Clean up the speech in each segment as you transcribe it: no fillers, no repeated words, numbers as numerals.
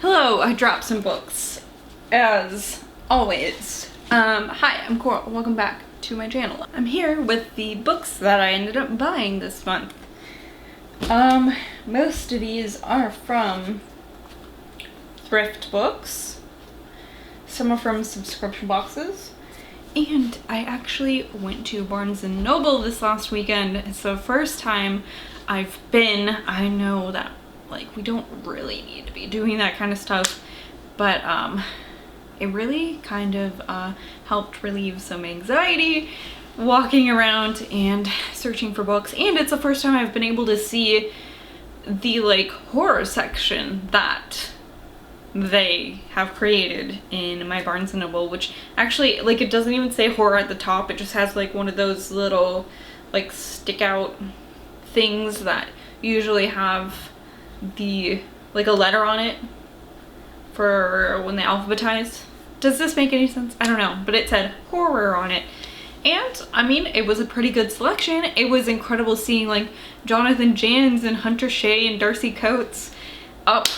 Hello, I dropped some books, as always. Hi, I'm Coral. Welcome back to my channel. I'm here with the books that I ended up buying this month. Most of these are from thrift books. Some are from subscription boxes. And I actually went to Barnes & Noble this last weekend. It's the first time I've been. I know that we don't really need to be doing that kind of stuff, but it really kind of helped relieve some anxiety walking around and searching for books. And it's the first time I've been able to see the horror section that they have created in my Barnes & Noble, which actually it doesn't even say horror at the top. It just has one of those little stick out things that usually have a letter on it for when they alphabetize. Does this make any sense? I don't know, but it said horror on it. And I mean, it was a pretty good selection. It was incredible seeing Jonathan Jans and Hunter Shea and Darcy Coates up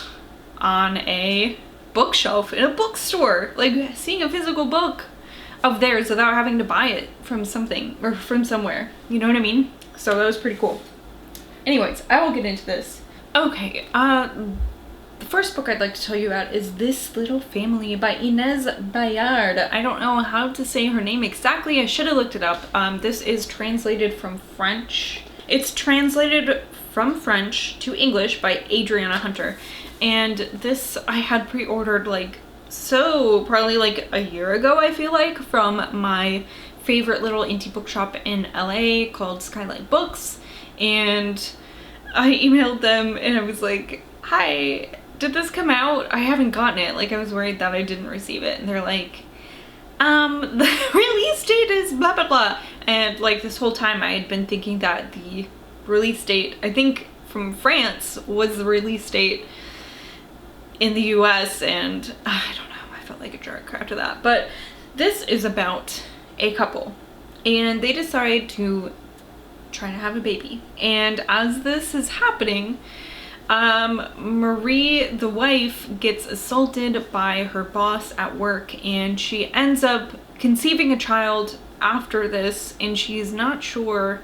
on a bookshelf in a bookstore, seeing a physical book of theirs without having to buy it from something or from somewhere, you know what I mean? So that was pretty cool. Anyways, I will get into this. Okay, the first book I'd like to tell you about is This Little Family by Inez Bayard. I don't know how to say her name exactly. I should have looked it up. This is translated from French. It's translated from French to English by Adriana Hunter. And this I had pre-ordered probably a year ago, I feel like, from my favorite little indie bookshop in LA called Skylight Books. And I emailed them and I was like, hi, did this come out? I haven't gotten it. I was worried that I didn't receive it. And they're like, the release date is blah, blah, blah. And this whole time I had been thinking that the release date, I think from France, was the release date in the US. And I don't know, I felt like a jerk after that. But this is about a couple. And they decide to trying to have a baby, and as this is happening, Marie, the wife, gets assaulted by her boss at work, and she ends up conceiving a child after this, and she's not sure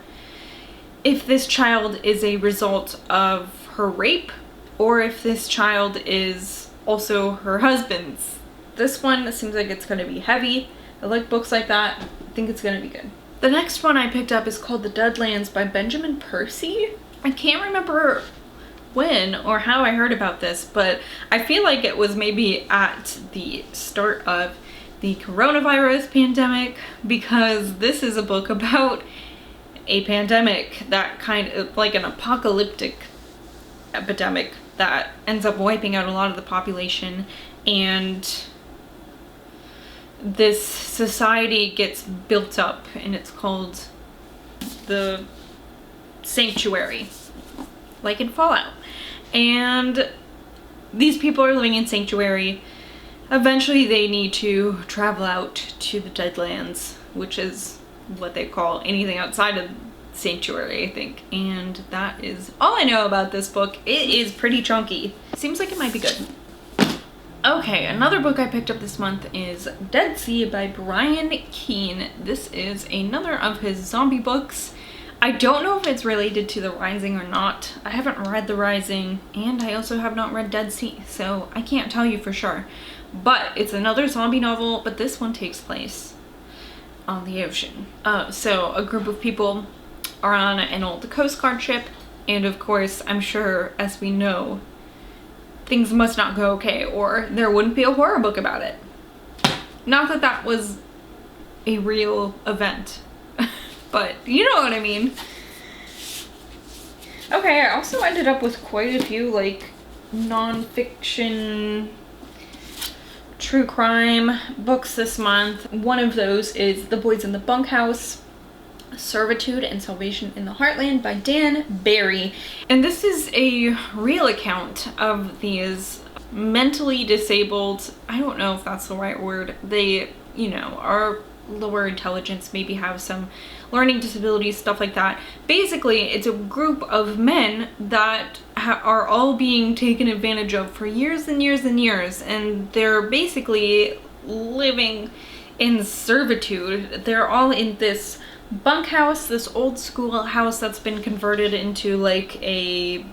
if this child is a result of her rape or if this child is also her husband's. This one seems like it's going to be heavy. I like books like that. I think it's going to be good. The next one I picked up is called The Deadlands by Benjamin Percy. I can't remember when or how I heard about this, but I feel like it was maybe at the start of the coronavirus pandemic, because this is a book about a pandemic that kind of an apocalyptic epidemic that ends up wiping out a lot of the population, and this society gets built up, and it's called the Sanctuary, like in Fallout. And these people are living in Sanctuary. Eventually they need to travel out to the Deadlands, which is what they call anything outside of Sanctuary, I think. And that is all I know about this book. It is pretty chunky. Seems like it might be good. Okay, another book I picked up this month is Dead Sea by Brian Keene. This is another of his zombie books. I don't know if it's related to The Rising or not. I haven't read The Rising, and I also have not read Dead Sea, so I can't tell you for sure. But it's another zombie novel, but this one takes place on the ocean. So a group of people are on an old Coast Guard ship, and of course, I'm sure, as we know, things must not go okay, or there wouldn't be a horror book about it. Not that that was a real event, but you know what I mean. Okay, I also ended up with quite a few non-fiction true crime books this month. One of those is The Boys in the Bunkhouse, Servitude and Salvation in the Heartland by Dan Barry. And this is a real account of these mentally disabled, I don't know if that's the right word, they, are lower intelligence, maybe have some learning disabilities, stuff like that. Basically, it's a group of men that are all being taken advantage of for years and years and years, and they're basically living in servitude. They're all in this bunkhouse, this old school house that's been converted into like a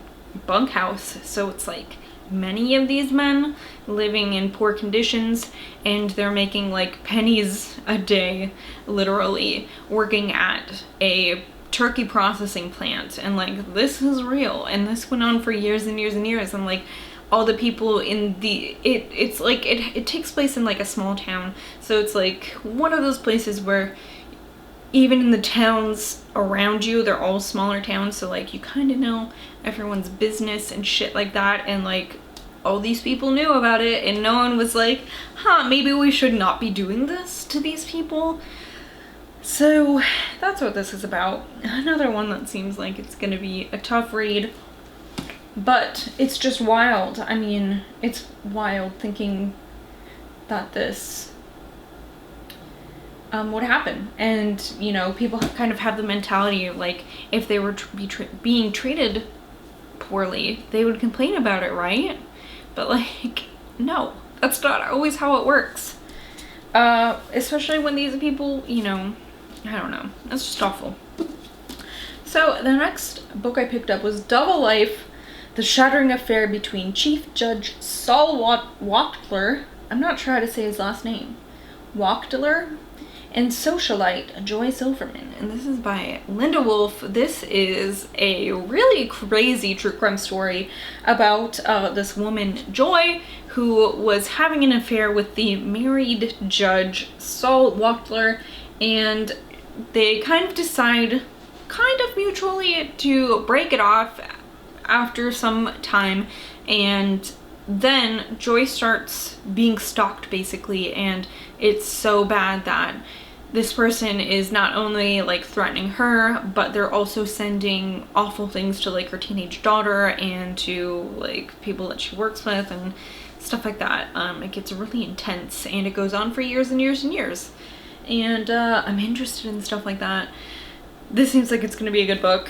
bunkhouse. So it's like many of these men living in poor conditions, and they're making like pennies a day, literally, working at a turkey processing plant. And like, this is real, and this went on for years and years and years. And like, all the people in the it's like it takes place in like a small town, so it's like one of those places where even in the towns around you, they're all smaller towns, so like you kind of know everyone's business and shit like that. And like, all these people knew about it, and no one was like, maybe we should not be doing this to these people. So that's what this is about. Another one that seems like it's gonna be a tough read, but it's just wild. I mean, it's wild thinking that this would happen. And, you know, people kind of have the mentality of like, if they were being treated poorly, they would complain about it, right? But like, no, that's not always how it works. Especially when these people, you know, I don't know, that's just awful. So the next book I picked up was Double Life: The Shattering Affair Between Chief Judge Saul Wachtler, I'm not sure how to say his last name, Wachtler, and socialite Joy Silverman. And this is by Linda Wolf. This is a really crazy true crime story about this woman, Joy, who was having an affair with the married judge, Saul Wachtler, and they kind of decide, kind of mutually, to break it off after some time. And then Joy starts being stalked, basically, and it's so bad that this person is not only like threatening her, but they're also sending awful things to like her teenage daughter and to like people that she works with and stuff like that. It gets really intense, and it goes on for years and years and years. And I'm interested in stuff like that. This seems like it's gonna be a good book.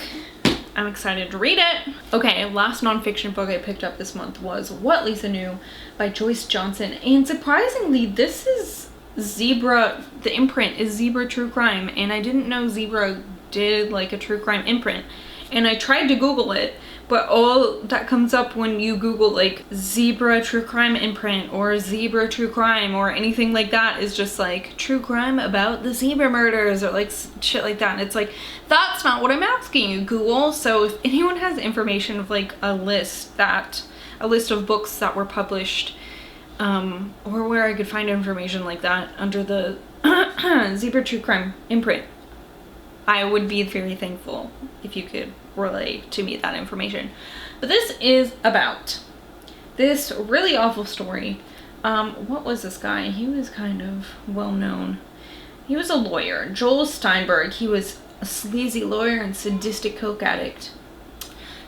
I'm excited to read it. Okay, last nonfiction book I picked up this month was What Lisa Knew by Joyce Johnson. And surprisingly, this is Zebra, the imprint is Zebra True Crime, and I didn't know Zebra did like a true crime imprint. And I tried to Google it, but all that comes up when you Google like Zebra True Crime imprint or Zebra True Crime or anything like that is just like true crime about the zebra murders or like shit like that. And it's like, that's not what I'm asking you, Google. So if anyone has information of like a list of books that were published, or where I could find information like that under the Zebra True Crime imprint, I would be very thankful if you could relay to me that information. But this is about this really awful story. What was this guy? He was kind of well known. He was a lawyer, Joel Steinberg. He was a sleazy lawyer and sadistic coke addict.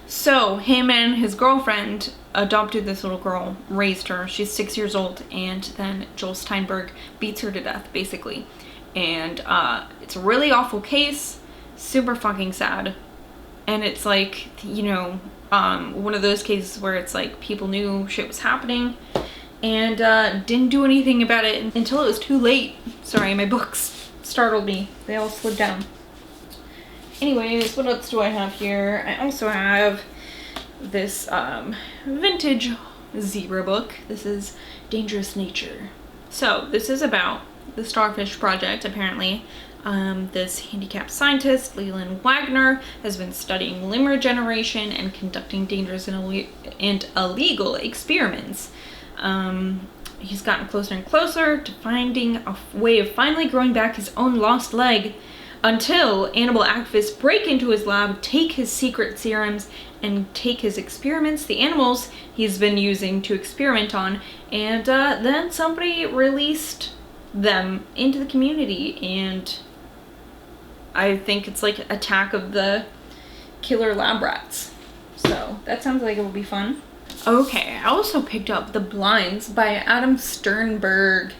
So him and his girlfriend adopted this little girl, raised her. She's 6 years old, and then Joel Steinberg beats her to death, basically. And it's a really awful case, super fucking sad. And it's like, you know, one of those cases where it's like people knew shit was happening and didn't do anything about it until it was too late. Sorry, my books startled me. They all slid down. Anyways, what else do I have here? I also have this vintage zebra book. This is Dangerous Nature. So this is about the Starfish Project, apparently. This handicapped scientist, Leland Wagner, has been studying limb regeneration and conducting dangerous and illegal experiments. He's gotten closer and closer to finding a way of finally growing back his own lost leg, until animal activists break into his lab, take his secret serums, and take his experiments, the animals he's been using to experiment on, and then somebody released them into the community, and I think it's like Attack of the Killer Lab Rats. So that sounds like it will be fun. Okay, I also picked up The Blinds by Adam Sternberg.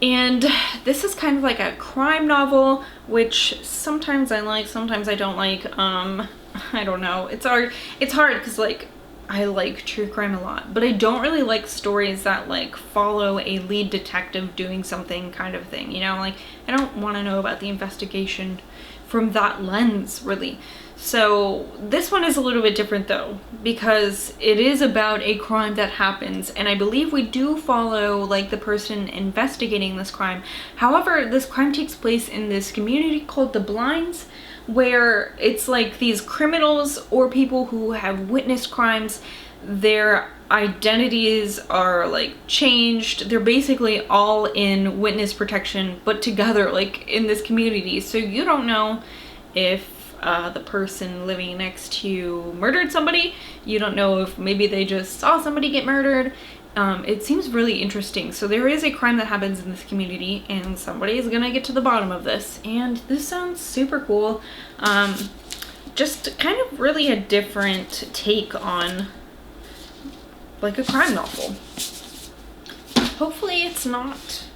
And this is kind of like a crime novel, which sometimes I like, sometimes I don't like. I don't know. It's hard because like I like true crime a lot, but I don't really like stories that like follow a lead detective doing something kind of thing, you know, like I don't want to know about the investigation from that lens really. So this one is a little bit different though, because it is about a crime that happens, and I believe we do follow like the person investigating this crime. However, this crime takes place in this community called the Blinds, where it's like these criminals or people who have witnessed crimes, their identities are like changed. They're basically all in witness protection, but together like in this community. So you don't know if the person living next to you murdered somebody. You don't know if maybe they just saw somebody get murdered. It seems really interesting. So there is a crime that happens in this community, and somebody is gonna get to the bottom of this, and this sounds super cool. Just kind of really a different take on like a crime novel. Hopefully it's not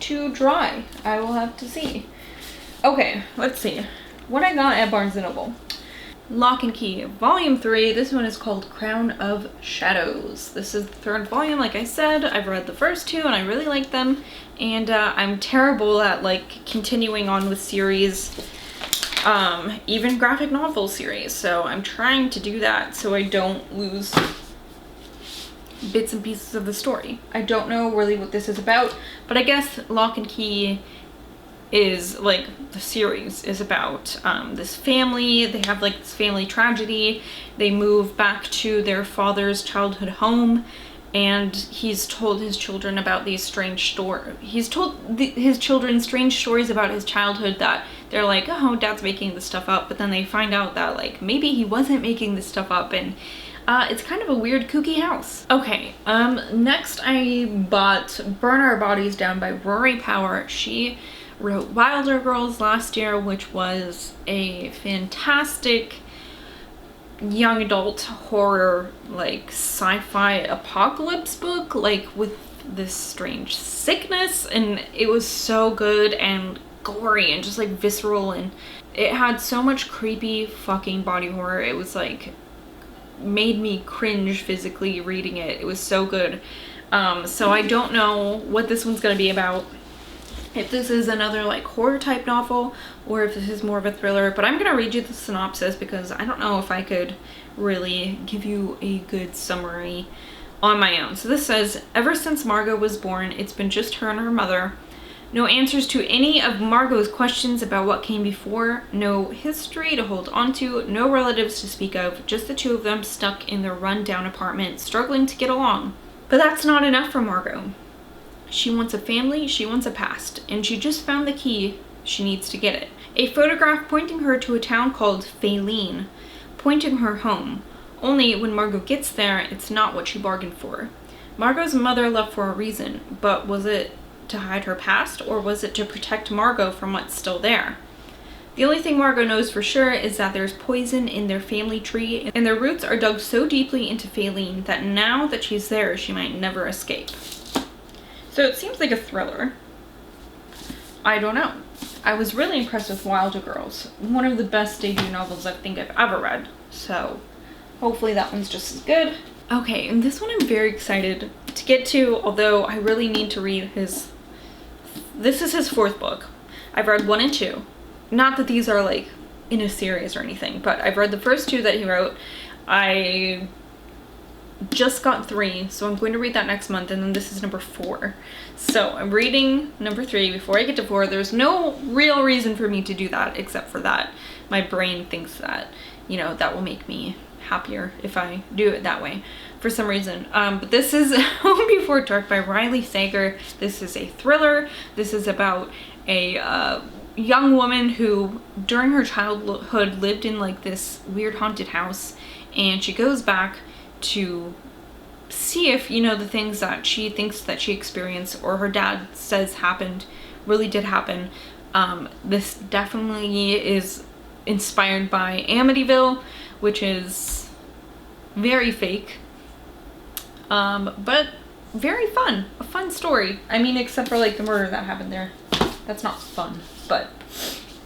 too dry. I will have to see. Okay, let's see what I got at Barnes & Noble. Lock and Key, Volume 3. This one is called Crown of Shadows. This is the third volume, like I said. I've read the first two and I really like them. And I'm terrible at like continuing on with series, even graphic novel series. So I'm trying to do that so I don't lose bits and pieces of the story. I don't know really what this is about, but I guess Lock and Key is like the series is about this family. They have like this family tragedy. They move back to their father's childhood home, and he's told his children about these strange stories. He's told his children strange stories about his childhood that they're like, oh, dad's making this stuff up, but then they find out that like maybe he wasn't making this stuff up, and it's kind of a weird kooky house. Okay, next I bought Burn Our Bodies Down by Rory Power. She wrote Wilder Girls last year, which was a fantastic young adult horror, like sci-fi apocalypse book, like with this strange sickness, and it was so good and gory and just like visceral, and it had so much creepy fucking body horror. It was like made me cringe physically reading it. It was so good. So I don't know what this one's gonna be about, if this is another like horror type novel or if this is more of a thriller, but I'm gonna read you the synopsis because I don't know if I could really give you a good summary on my own. So this says, ever since Margot was born, it's been just her and her mother. No answers to any of Margot's questions about what came before, no history to hold onto, no relatives to speak of, just the two of them stuck in their run-down apartment, struggling to get along. But that's not enough for Margot. She wants a family, she wants a past, and she just found the key. She needs to get it. A photograph pointing her to a town called Faline, pointing her home. Only when Margot gets there, it's not what she bargained for. Margot's mother left for a reason, but was it to hide her past, or was it to protect Margot from what's still there? The only thing Margot knows for sure is that there's poison in their family tree, and their roots are dug so deeply into Faline that now that she's there, she might never escape. So it seems like a thriller. I don't know. I was really impressed with Wilder Girls. One of the best debut novels I think I've ever read. So hopefully that one's just as good. Okay, and this one I'm very excited to get to, although I really need to read his... This is his fourth book. I've read 1 and 2. Not that these are like in a series or anything, but I've read the first 2 that he wrote. I just got 3, so I'm going to read that next month, and then this is number 4. So I'm reading number 3 before I get to 4. There's no real reason for me to do that except for that my brain thinks that, you know, that will make me happier if I do it that way for some reason. But this is Home Before Dark by Riley Sager. This is a thriller. This is about a young woman who during her childhood lived in like this weird haunted house, and she goes back to see if, you know, the things that she thinks that she experienced or her dad says happened really did happen. This definitely is inspired by Amityville, which is very fake, but very fun. A fun story. I mean, except for like the murder that happened there. That's not fun, but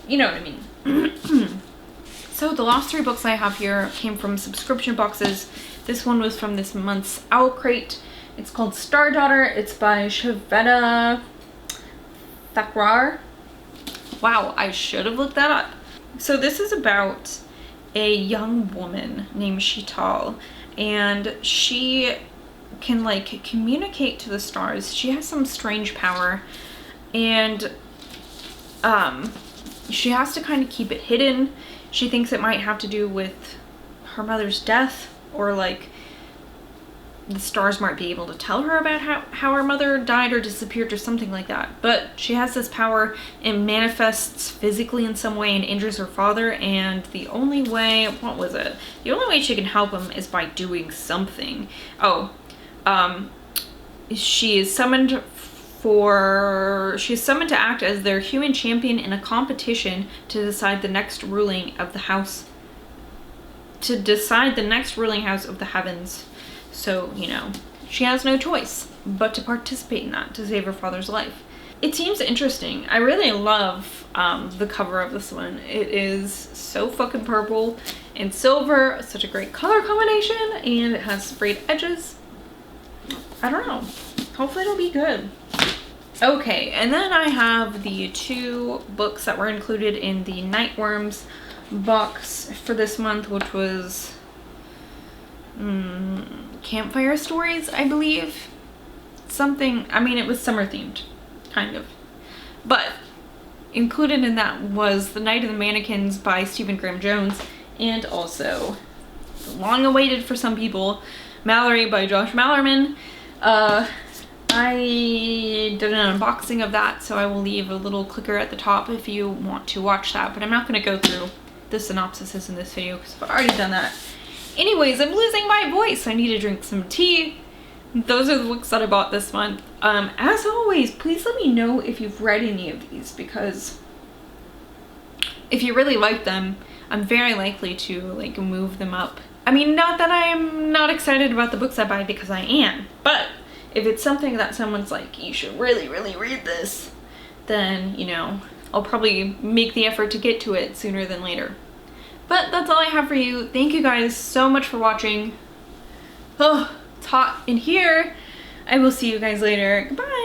you know what I mean. So the last 3 books I have here came from subscription boxes This one was from this month's Owl Crate. It's called Star Daughter. It's by Shveta Thakrar. Wow, I should have looked that up. So this is about a young woman named Sheetal, and she can like communicate to the stars. She has some strange power, and she has to kind of keep it hidden. She thinks it might have to do with her mother's death, or like the stars might be able to tell her about how her mother died or disappeared or something like that. But she has this power, it manifests physically in some way and injures her father, and the only way, what was it? The only way she can help him is by doing something. Oh, she is summoned to act as their human champion in a competition to decide the next ruling of the house, of the heavens. So, you know, she has no choice but to participate in that to save her father's life. It seems interesting. I really love the cover of this one. It is so fucking purple and silver, such a great color combination, and it has sprayed edges. I don't know. Hopefully it'll be good. Okay, and then I have the 2 books that were included in the Nightworms box for this month, which was Campfire Stories, I believe. Something, I mean, it was summer themed, kind of. But included in that was The Night of the Mannequins by Stephen Graham Jones, and also, long awaited for some people, Mallory by Josh Mallerman. I did an unboxing of that, so I will leave a little clicker at the top if you want to watch that, but I'm not going to go through the synopsises in this video because I've already done that. Anyways, I'm losing my voice. I need to drink some tea. Those are the books that I bought this month. As always, please let me know if you've read any of these, because if you really like them, I'm very likely to like move them up. I mean, not that I'm not excited about the books I buy, because I am, but if it's something that someone's like, you should really, really read this, then, you know, I'll probably make the effort to get to it sooner than later. But that's all I have for you. Thank you guys so much for watching. Oh, it's hot in here. I will see you guys later. Goodbye.